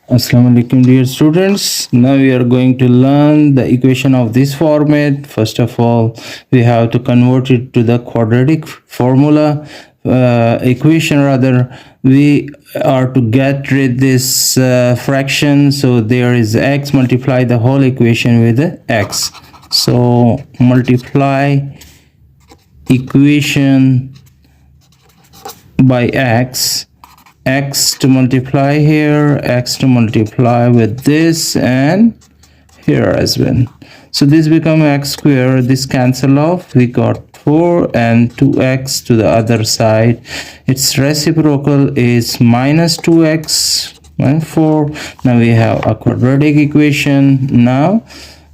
Assalamu alaikum dear students. Now we are going to learn the equation of this format. First of all, we have to convert it to the quadratic formula equation rather. We are to get rid this fraction, so there is x, multiply the whole equation with x. So multiply equation by x to multiply here, x to multiply with this, and here as well. So this become x square, this cancel off, we got 4 and 2x to the other side. Its reciprocal is minus 2x and 4. Now we have a quadratic equation. Now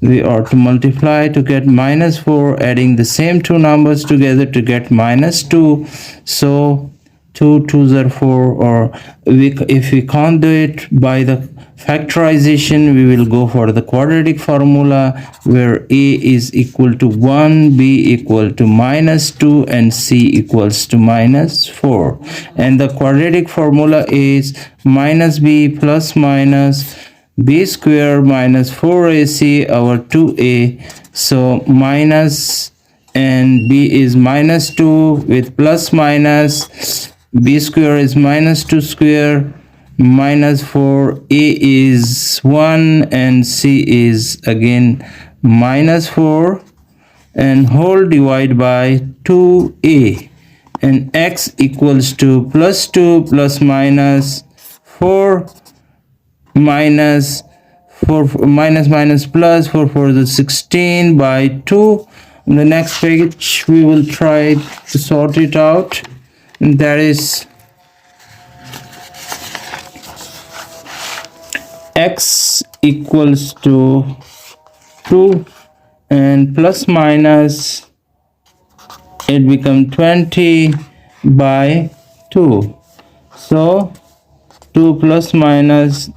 we are to multiply to get minus 4, adding the same two numbers together to get minus 2. So 2 2s are 4, or if we can't do it by the factorization, we will go for the quadratic formula where a is equal to 1, b equal to minus 2, and c equals to minus 4. And the quadratic formula is minus b plus minus b square minus 4ac over 2a. So minus and b is minus 2 with plus minus, b square is minus 2 square minus 4, a is 1 and c is again minus 4, and whole divide by 2a, and x equals to plus 2 plus minus 4 minus 4 minus minus plus 4 for the 16 by 2. On the next page we will try to sort it out, and that is x equals to 2 and plus minus it become 20 by 2. So 2 plus minus,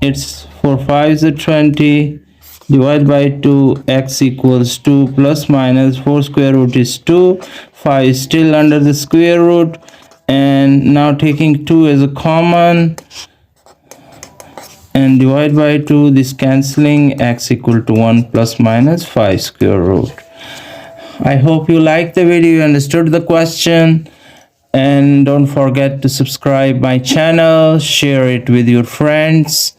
it's 4 5 is 20, divide by 2, x equals 2 plus minus 4 square root is 2, 5 is still under the square root, and now taking 2 as a common and divide by 2, this cancelling, x equal to 1 plus minus 5 square root. I hope you liked the video, you understood the question, and don't forget to subscribe my channel, share it with your friends.